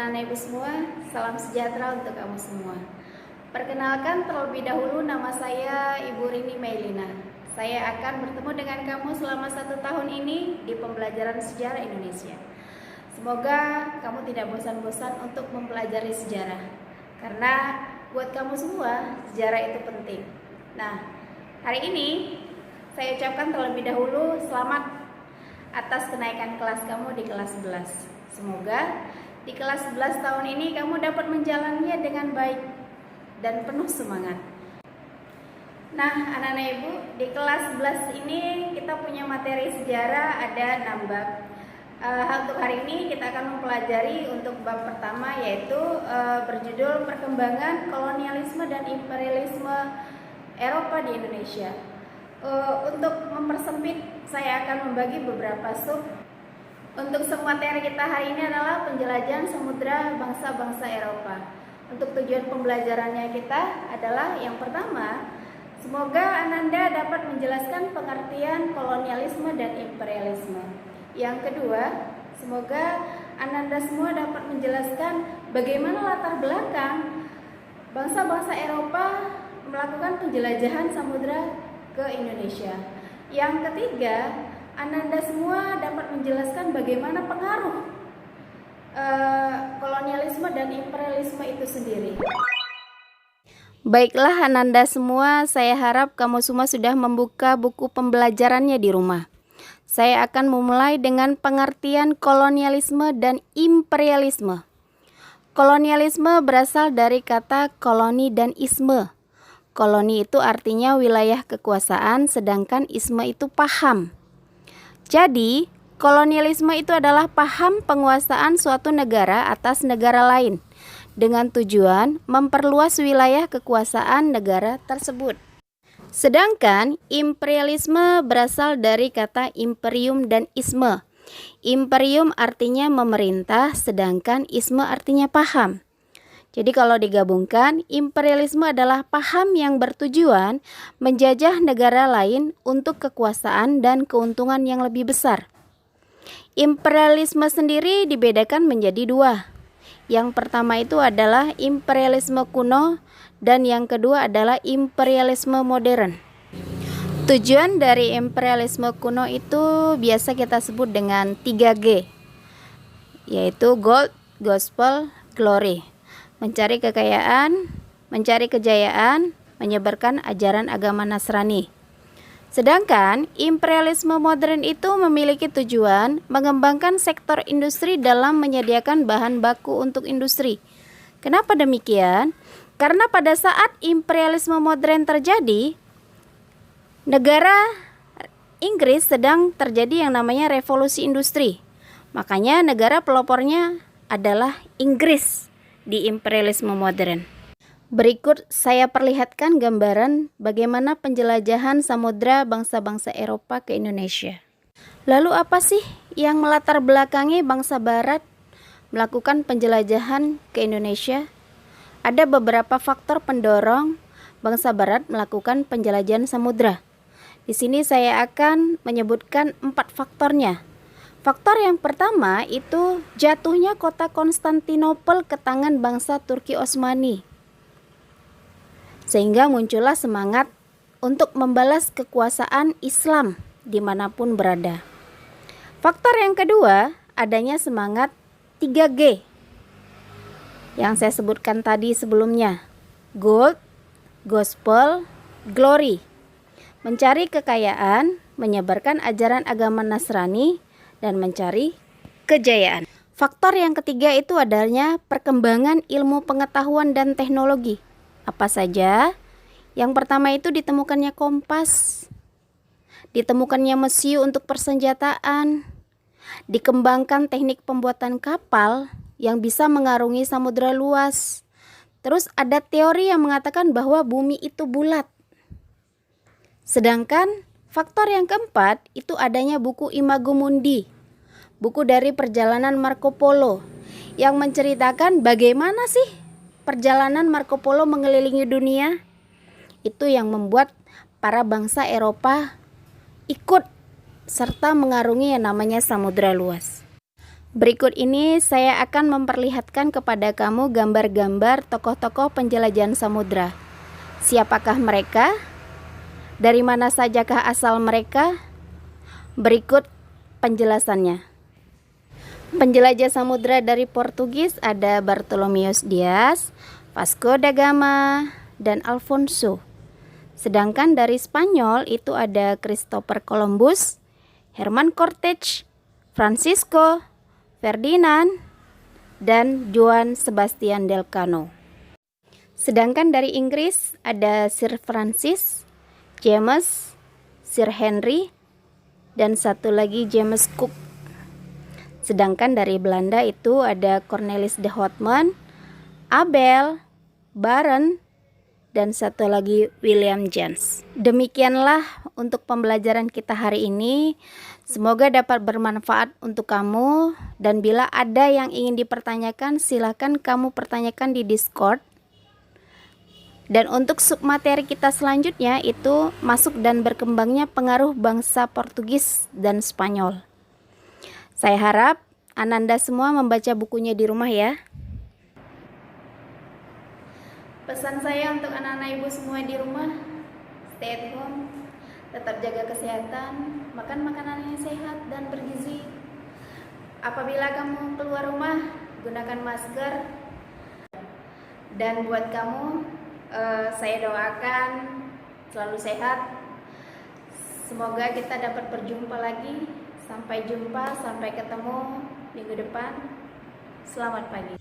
anak-anak ibu semua, salam sejahtera untuk kamu semua. Perkenalkan terlebih dahulu, nama saya Ibu Rini Mailina. Saya akan bertemu dengan kamu selama 1 tahun ini di pembelajaran sejarah Indonesia. Semoga kamu tidak bosan-bosan untuk mempelajari sejarah, karena buat kamu semua sejarah itu penting. Nah, hari ini saya ucapkan terlebih dahulu selamat atas kenaikan kelas kamu di kelas 11. Semoga di kelas 11 tahun ini kamu dapat menjalaninya dengan baik dan penuh semangat. Nah, anak-anak ibu, di kelas 11 ini kita punya materi sejarah ada 6 bab. Untuk hari ini kita akan mempelajari untuk bab pertama, yaitu berjudul Perkembangan Kolonialisme dan Imperialisme Eropa di Indonesia. Untuk mempersempit, saya akan membagi beberapa sub. Untuk sub-materi kita hari ini adalah penjelajahan samudra bangsa-bangsa Eropa. Untuk tujuan pembelajarannya kita adalah yang pertama, semoga Ananda dapat menjelaskan pengertian kolonialisme dan imperialisme. Yang kedua, semoga Ananda semua dapat menjelaskan bagaimana latar belakang bangsa-bangsa Eropa melakukan penjelajahan samudra ke Indonesia. Yang ketiga, Ananda semua dapat menjelaskan bagaimana pengaruh kolonialisme dan imperialisme itu sendiri. Baiklah Ananda semua, saya harap kamu semua sudah membuka buku pembelajarannya di rumah. Saya akan memulai dengan pengertian kolonialisme dan imperialisme. Kolonialisme berasal dari kata koloni dan isme. Koloni itu artinya wilayah kekuasaan, sedangkan isme itu paham. Jadi, kolonialisme itu adalah paham penguasaan suatu negara atas negara lain dengan tujuan memperluas wilayah kekuasaan negara tersebut. Sedangkan imperialisme berasal dari kata imperium dan isme. Imperium artinya memerintah, sedangkan isme artinya paham. Jadi kalau digabungkan, imperialisme adalah paham yang bertujuan menjajah negara lain untuk kekuasaan dan keuntungan yang lebih besar. Imperialisme sendiri dibedakan menjadi 2. Yang pertama itu adalah imperialisme kuno dan yang kedua adalah imperialisme modern. Tujuan dari imperialisme kuno itu biasa kita sebut dengan 3G, yaitu Gold, Gospel, Glory. Mencari kekayaan, mencari kejayaan, menyebarkan ajaran agama Nasrani. Sedangkan imperialisme modern itu memiliki tujuan mengembangkan sektor industri dalam menyediakan bahan baku untuk industri. Kenapa demikian? Karena pada saat imperialisme modern terjadi, negara Inggris sedang terjadi yang namanya revolusi industri. Makanya negara pelopornya adalah Inggris di imperialisme modern. Berikut saya perlihatkan gambaran bagaimana penjelajahan samudra bangsa-bangsa Eropa ke Indonesia. Lalu apa sih yang melatar belakangi bangsa Barat melakukan penjelajahan ke Indonesia? Ada beberapa faktor pendorong bangsa Barat melakukan penjelajahan samudra. Di sini saya akan menyebutkan 4 faktornya. Faktor yang pertama itu jatuhnya kota Konstantinopel ke tangan bangsa Turki Utsmani, sehingga muncullah semangat untuk membalas kekuasaan Islam dimanapun berada. Faktor yang kedua, adanya semangat 3G yang saya sebutkan tadi sebelumnya. Gold, Gospel, Glory. Mencari kekayaan, menyebarkan ajaran agama Nasrani, dan mencari kejayaan. Faktor yang ketiga itu adanya perkembangan ilmu pengetahuan dan teknologi. Apa saja? Yang pertama itu ditemukannya kompas, ditemukannya mesiu untuk persenjataan, dikembangkan teknik pembuatan kapal yang bisa mengarungi samudra luas. Terus ada teori yang mengatakan bahwa bumi itu bulat. Sedangkan faktor yang keempat itu adanya buku Imago Mundi, buku dari perjalanan Marco Polo yang menceritakan bagaimana sih perjalanan Marco Polo mengelilingi dunia. Itu yang membuat para bangsa Eropa ikut serta mengarungi yang namanya samudra luas. Berikut ini saya akan memperlihatkan kepada kamu gambar-gambar tokoh-tokoh penjelajahan samudra. Siapakah mereka? Dari mana sajakah asal mereka? Berikut penjelasannya. Penjelajah samudra dari Portugis ada Bartolomeus Dias, Vasco da Gama, dan Alfonso. Sedangkan dari Spanyol itu ada Christopher Columbus, Herman Cortés, Francisco, Ferdinand, dan Juan Sebastian Elcano. Sedangkan dari Inggris ada Sir Francis, James, Sir Henry, dan satu lagi James Cook. Sedangkan dari Belanda itu ada Cornelis de Houtman, Abel, Barend, dan satu lagi William James. Demikianlah untuk pembelajaran kita hari ini. Semoga dapat bermanfaat untuk kamu, dan bila ada yang ingin dipertanyakan silahkan kamu pertanyakan di Discord. Dan untuk submateri kita selanjutnya itu masuk dan berkembangnya pengaruh bangsa Portugis dan Spanyol. Saya harap Ananda semua membaca bukunya di rumah ya. Pesan saya untuk anak-anak ibu semua di rumah, stay at home, tetap jaga kesehatan, makan makanan yang sehat dan bergizi. Apabila kamu keluar rumah, gunakan masker. Dan buat kamu, saya doakan selalu sehat. Semoga kita dapat berjumpa lagi. Sampai jumpa, sampai ketemu minggu depan. Selamat pagi.